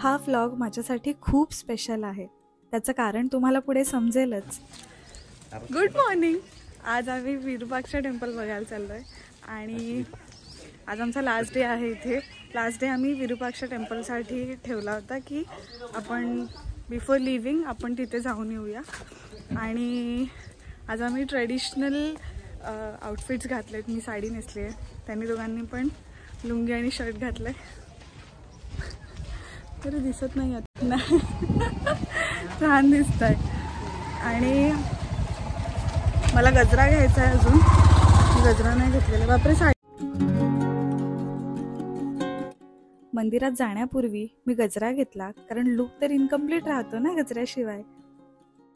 हा व्लॉग माझ्यासाठी खूप स्पेशल आहे. त्याचं कारण तुम्हाला पुढे समजेलच. Good morning. आज आम्ही विरूपाक्ष टेम्पल बघायला चाललो आहे आणि आज आमचा लास्ट डे आहे इथे. लास्ट डे आम्ही विरूपाक्ष टेम्पलसाठी ठेवला होता की आपण बिफोर लिव्हिंग आपण तिथे जाऊन येऊया. आणि आज आम्ही ट्रेडिशनल आउटफिट्स घातलेत. मी साडी नेसली आहे, त्यांनी दोघांनी पण लुंगी आणि शर्ट घातलं आहे. तरी दिसत नाही आता नाही छान दिसत आहे. आणि मला गजरा घ्यायचा आहे, अजून गजरा नाही घेतलेला. बापरे. मंदिरात जाण्यापूर्वी मी गजरा घेतला कारण लुक तर इनकम्प्लीट राहतो ना गजऱ्याशिवाय.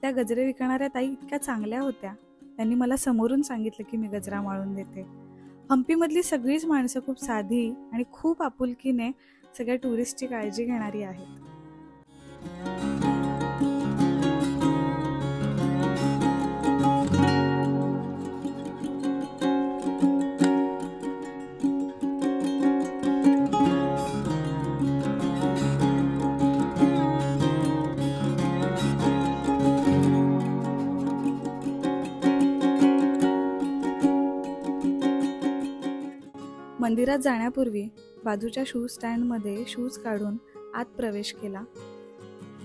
त्या गजरे विकणाऱ्या ताई इतक्या चांगल्या होत्या. त्यांनी मला समोरून सांगितलं की मी गजरा माळून देते. हम्पीमधली सगळीच माणसं खूप साधी आणि खूप आपुलकीने सगळ्या टुरिस्टची काळजी घेणारी आहेत. मंदिरात जाण्यापूर्वी बाजूच्या शूज स्टँडमध्ये शूज काढून आत प्रवेश केला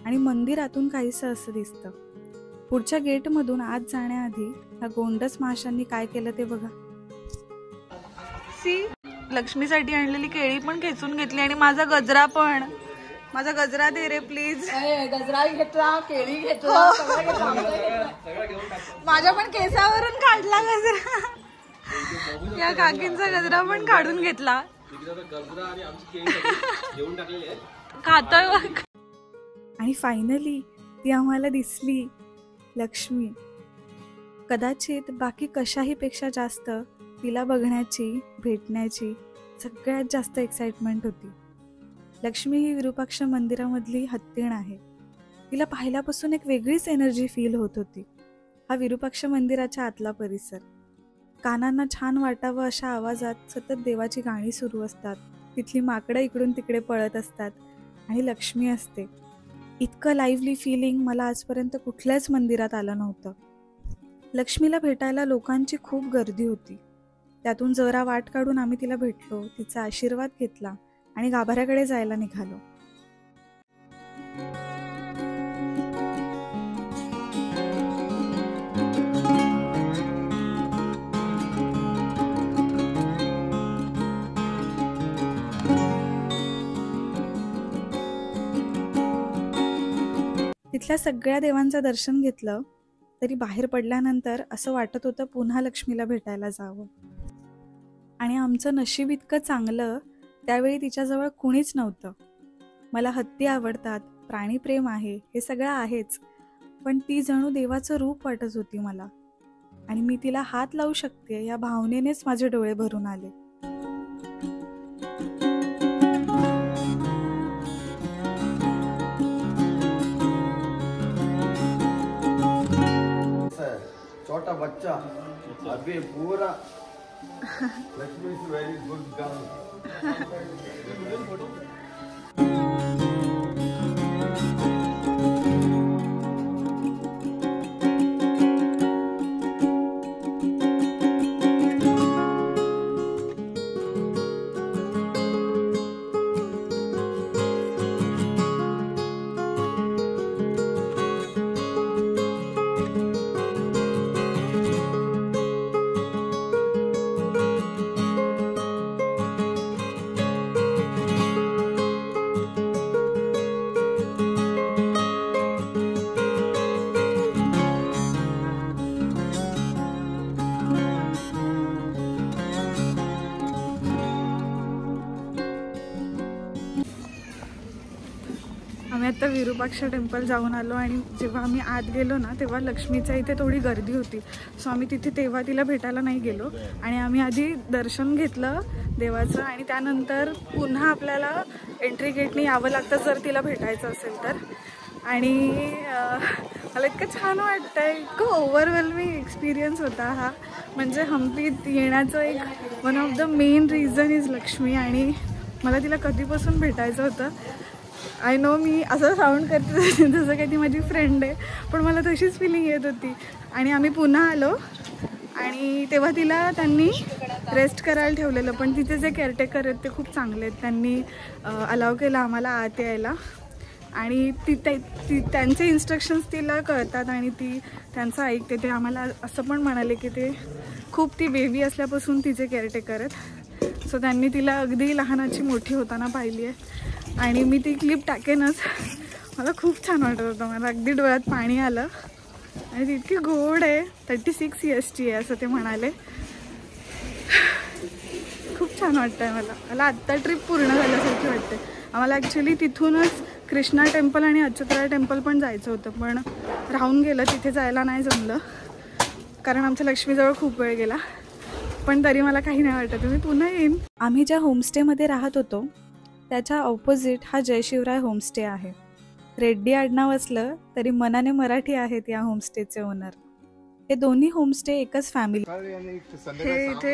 आणि मंदिर आतून काहीसं असं दिसतं. पुढच्या गेटमधून आत जाण्याआधी ह्या गोंडस माशांनी काय केलं ते बघा. सी, लक्ष्मीसाठी आणलेली केळी पण खेचून घेतली आणि माझा गजरा पण. माझा गजरा दे रे प्लीज. गजरा घेतला, केळी घेतला, माझ्या पण केसावरून काढला गजरा. या काकींचा गजरा पण काढून घेतला. खातोय. आणि फायनली ती आम्हाला दिसली, लक्ष्मी. कदाचित बाकी कशाही पेक्षा जास्त तिला बघण्याची, भेटण्याची सगळ्यात जास्त एक्साइटमेंट होती. लक्ष्मी ही विरूपाक्ष मंदिरामधली हत्तीण आहे. तिला पाहिल्यापासून एक वेगळीच एनर्जी फील होत होती. हा विरूपाक्ष मंदिराच्या आतला परिसर. कानांना छान वाटावं अशा आवाजात सतत देवाची गाणी सुरू असतात. तिथली माकडं इकडून तिकडे पळत असतात आणि लक्ष्मी असते. इतकं लाईव्हली फिलिंग मला आजपर्यंत कुठल्याच मंदिरात आलं नव्हतं. लक्ष्मीला भेटायला लोकांची खूप गर्दी होती. त्यातून जरा वाट काढून आम्ही तिला भेटलो, तिचा आशीर्वाद घेतला आणि गाभाऱ्याकडे जायला निघालो. तिथल्या सगळ्या देवांचं दर्शन घेतलं तरी बाहेर पडल्यानंतर असं वाटत होतं पुन्हा लक्ष्मीला भेटायला जावं. आणि आमचं नशीब इतकं चांगलं, त्यावेळी तिच्याजवळ कुणीच नव्हतं. मला हत्ती आवडतात, प्राणीप्रेम आहे, हे सगळं आहेच, पण ती जणू देवाचं रूप वाटत होती मला. आणि मी तिला हात लावू शकते या भावनेनेच माझे डोळे भरून आले. छोटा बच्चा अभी पूरा Lakshmi is very good girl. आम्ही आता विरूपाक्ष टेम्पल जाऊन आलो आणि जेव्हा आम्ही आत गेलो ना तेव्हा लक्ष्मीच्या इथे थोडी गर्दी होती. सो आम्ही तिथे तेव्हा तिला भेटायला नाही गेलो आणि आम्ही आधी दर्शन घेतलं देवाचं आणि त्यानंतर पुन्हा आपल्याला एंट्री गेटने यावं लागतं जर तिला भेटायचं असेल तर. आणि मला इतकं छान वाटतंय, इतकं ओव्हरवेल्मिंग एक्सपिरियन्स होता हा. म्हणजे हम्पीत येण्याचं एक one of the main reason is Lakshmi आणि मला तिला कधीपासून भेटायचं होतं. आय नो मी असं साऊंड करते जसं काही ती माझी फ्रेंड आहे, पण मला तशीच फिलिंग येत होती. आणि आम्ही पुन्हा आलो आणि तेव्हा तिला त्यांनी रेस्ट करायला ठेवलेलं, पण तिथे जे केअरटेकर आहेत ते खूप चांगले आहेत. त्यांनी अलाव केलं आम्हाला आत यायला आणि त्यांचे इन्स्ट्रक्शन्स तिला कळतात आणि ती त्यांचं ऐकते. ते आम्हाला असं पण म्हणाले की ते खूप ती बेबी असल्यापासून तिचे केअरटेकर आहेत. सो त्यांनी तिला अगदी लहानाची मोठी होताना पाहिली आहे आणि मी ती क्लिप टाकेनच. मला खूप छान वाटत होतं, मला अगदी डोळ्यात पाणी आलं आणि ती इतकी गोड आहे. 36 EST आहे असं ते म्हणाले. खूप छान वाटतं आहे मला आत्ता ट्रिप पूर्ण झाल्यासारखी वाटते. आम्हाला ॲक्च्युली तिथूनच कृष्णा टेम्पल आणि अच्युतराय टेम्पल पण जायचं होतं, पण राहून गेलं, तिथे जायला नाही जमलं कारण आमच्या लक्ष्मीजवळ खूप वेळ गेला. पण तरी मला काही नाही वाटत, मी पुन्हा येईन. आम्ही ज्या होमस्टेमध्ये राहत होतो त्याच्या ऑपोजिट हा जयशिवराय होमस्टे आहे. रेड्डी आडनाव असलं तरी मनाने मराठी आहेत या होमस्टेचे ओनर. हे दोन्ही होमस्टे एकच फॅमिली. हे इथे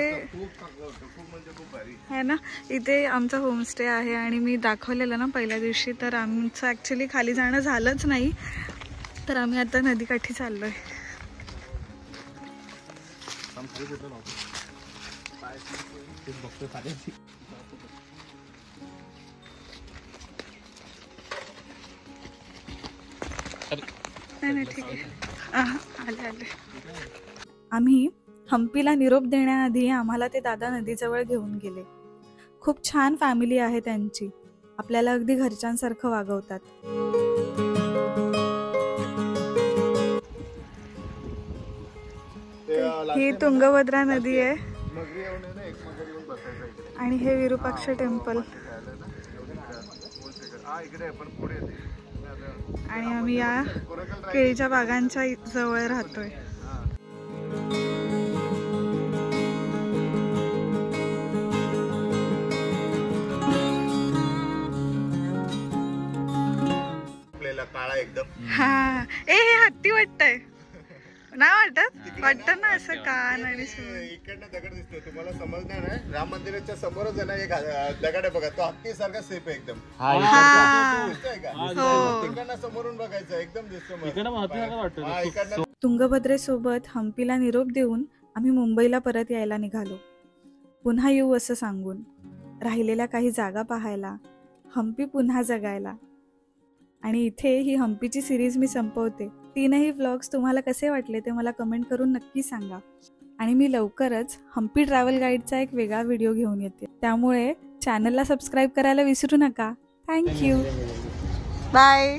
आहे ना, इथे आमचा होमस्टे आहे आणि मी दाखवलेलं ना पहिल्या दिवशी, तर आमचं ॲक्च्युली खाली जाणं झालंच नाही, तर आम्ही आता नदीकाठी चाललोय. नाही ठीक आहे, आले. आम्ही हम्पीला निरोप देण्याआधी आम्हाला ते दादा नदीजवळ घेऊन गेले. खूप छान फॅमिली आहे त्यांची, आपल्याला अगदी घरच्यांसारखं वागवतात. ही तुंगभद्रा नदी आहे आणि हे विरूपाक्ष टेम्पल. आणि आम्ही या केळीच्या बागांच्या जवळ राहतोय. काळा एकदम. हा हे हत्ती वाटतंय ना, वाटत ना असं कान आणि इकडनं दगड दिसतोय तुम्हाला समजणार नाही. राम मंदिराच्या समोरच आहे ना एक दगड आहे बघा, तो हत्ती सारखा सेफ आहे एकदम. तिकडनं समोरून बघायचं एकदम दिसतो. तुंगभद्रेसोबत हम्पीला निरोप देऊन आम्ही मुंबईला परत यायला निघालो. पुन्हा येऊ असं सांगून, राहिलेल्या काही जागा पाहायला, हम्पी पुन्हा जगायला. आणि इथे ही हम्पीची सिरीज मी संपवते. 3ही व्लॉग्स तुम्हाला कसे वाटले ते मला कमेंट करून नक्की सांगा. आणि मी लवकरच हम्पी ट्रॅव्हल गाईडचा एक वेगळा व्हिडिओ घेऊन येते, त्यामुळे चॅनलला सबस्क्राईब करायला विसरू नका. थँक्यू. बाय.